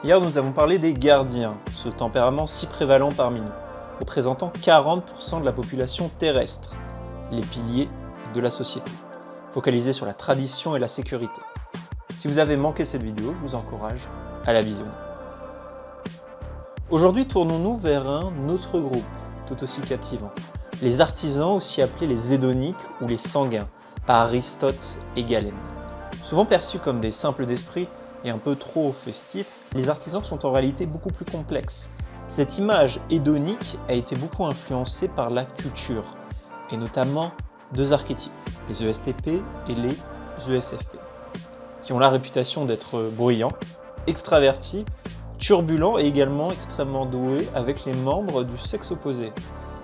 Hier, nous avons parlé des gardiens, ce tempérament si prévalent parmi nous, représentant 40% de la population terrestre, les piliers de la société, focalisés sur la tradition et la sécurité. Si vous avez manqué cette vidéo, je vous encourage à la visionner. Aujourd'hui, tournons-nous vers un autre groupe, tout aussi captivant. Les artisans, aussi appelés les hédoniques ou les sanguins, par Aristote et Galène. Souvent perçus comme des simples d'esprit et un peu trop festifs, les artisans sont en réalité beaucoup plus complexes. Cette image hédonique a été beaucoup influencée par la culture, et notamment deux archétypes, les ESTP et les ESFP, qui ont la réputation d'être bruyants, extravertis, turbulents et également extrêmement doués avec les membres du sexe opposé.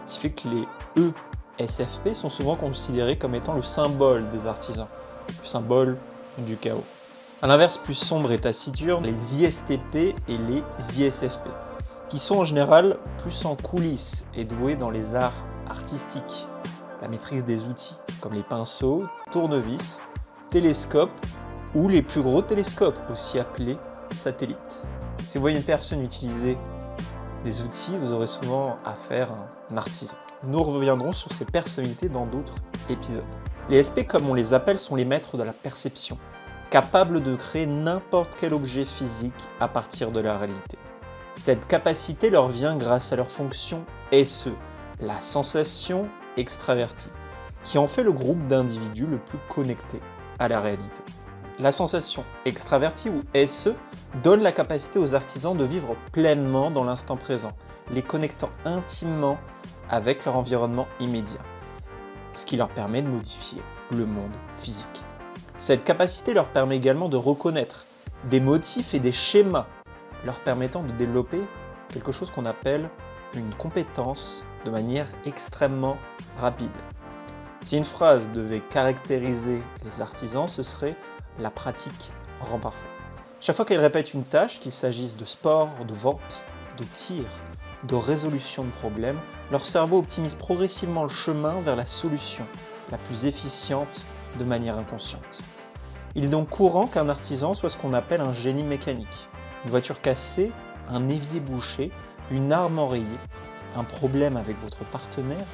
Ce qui fait que les ESFP sont souvent considérés comme étant le symbole des artisans, le symbole du chaos. À l'inverse, plus sombre et taciturne, les ISTP et les ISFP, qui sont en général plus en coulisses et doués dans les arts artistiques, la maîtrise des outils comme les pinceaux, tournevis, télescopes ou les plus gros télescopes, aussi appelés satellites. Si vous voyez une personne utiliser des outils, vous aurez souvent affaire à un artisan. Nous reviendrons sur ces personnalités dans d'autres épisodes. Les SP, comme on les appelle, sont les maîtres de la perception, capables de créer n'importe quel objet physique à partir de la réalité. Cette capacité leur vient grâce à leur fonction SE, la sensation extravertie, qui en fait le groupe d'individus le plus connecté à la réalité. La sensation extravertie ou SE donne la capacité aux artisans de vivre pleinement dans l'instant présent, les connectant intimement avec leur environnement immédiat, ce qui leur permet de modifier le monde physique. Cette capacité leur permet également de reconnaître des motifs et des schémas, leur permettant de développer quelque chose qu'on appelle une compétence de manière extrêmement rapide. Si une phrase devait caractériser les artisans, ce serait « la pratique rend parfait ». Chaque fois qu'ils répètent une tâche, qu'il s'agisse de sport, de vente, de tir, de résolution de problèmes, leur cerveau optimise progressivement le chemin vers la solution la plus efficiente de manière inconsciente. Il est donc courant qu'un artisan soit ce qu'on appelle un génie mécanique. Une voiture cassée, un évier bouché, une arme enrayée, un problème avec votre partenaire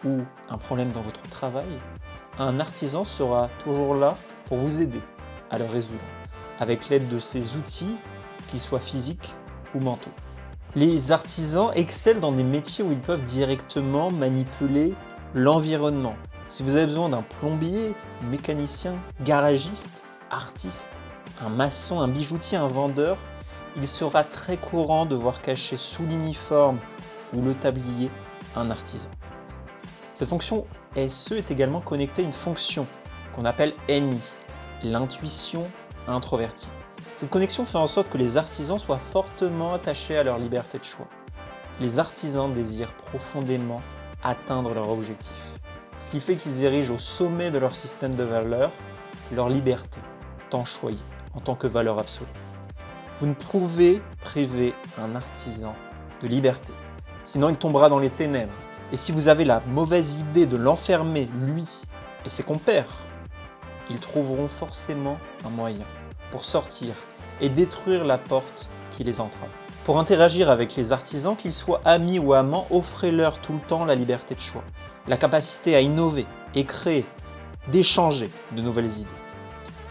ou un problème dans votre travail, un artisan sera toujours là pour vous aider à le résoudre, avec l'aide de ses outils, qu'ils soient physiques ou mentaux. Les artisans excellent dans des métiers où ils peuvent directement manipuler l'environnement. Si vous avez besoin d'un plombier, mécanicien, garagiste, artiste, un maçon, un bijoutier, un vendeur, il sera très courant de voir caché sous l'uniforme ou le tablier un artisan. Cette fonction SE est également connectée à une fonction qu'on appelle NI, l'intuition introvertie. Cette connexion fait en sorte que les artisans soient fortement attachés à leur liberté de choix. Les artisans désirent profondément atteindre leur objectif, ce qui fait qu'ils érigent au sommet de leur système de valeurs leur liberté, tant choyée en tant que valeur absolue. Vous ne pouvez priver un artisan de liberté, sinon il tombera dans les ténèbres. Et si vous avez la mauvaise idée de l'enfermer, lui et ses compères, ils trouveront forcément un moyen pour sortir et détruire la porte qui les entrave. Pour interagir avec les artisans, qu'ils soient amis ou amants, offrez-leur tout le temps la liberté de choix, la capacité à innover et créer, d'échanger de nouvelles idées.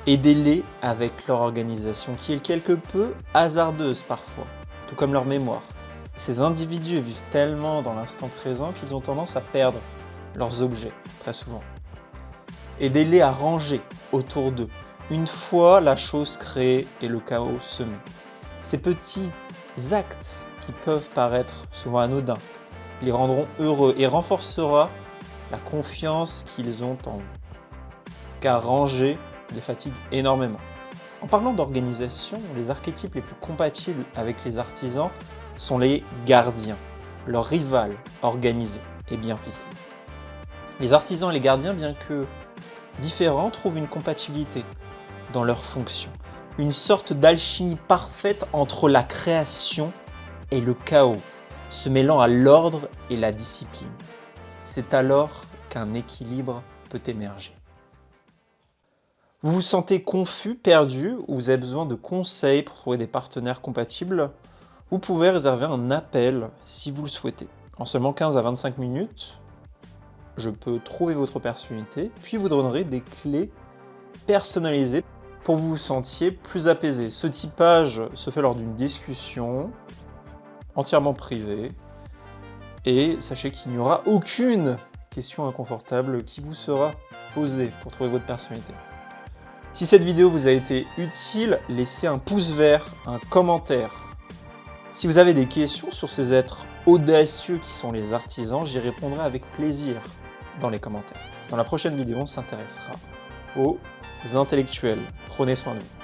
Aidez-les avec leur organisation qui est quelque peu hasardeuse parfois, tout comme leur mémoire. Ces individus vivent tellement dans l'instant présent qu'ils ont tendance à perdre leurs objets, très souvent. Aidez-les à ranger autour d'eux, une fois la chose créée et le chaos semé. Ces petits actes qui peuvent paraître souvent anodins les rendront heureux et renforcera la confiance qu'ils ont en vous. Car ranger les fatigue énormément. En parlant d'organisation, les archétypes les plus compatibles avec les artisans sont les gardiens, leur rival organisé et bien ficelé. Les artisans et les gardiens, bien que différents, trouvent une compatibilité dans leur fonction, une sorte d'alchimie parfaite entre la création et le chaos, se mêlant à l'ordre et la discipline. C'est alors qu'un équilibre peut émerger. Vous vous sentez confus, perdu, ou vous avez besoin de conseils pour trouver des partenaires compatibles, vous pouvez réserver un appel si vous le souhaitez. En seulement 15 à 25 minutes, je peux trouver votre personnalité, puis vous donnerai des clés personnalisées pour que vous vous sentiez plus apaisé. Ce typage se fait lors d'une discussion entièrement privée, et sachez qu'il n'y aura aucune question inconfortable qui vous sera posée pour trouver votre personnalité. Si cette vidéo vous a été utile, laissez un pouce vert, un commentaire. Si vous avez des questions sur ces êtres audacieux qui sont les artisans, j'y répondrai avec plaisir dans les commentaires. Dans la prochaine vidéo, on s'intéressera aux intellectuels. Prenez soin de vous.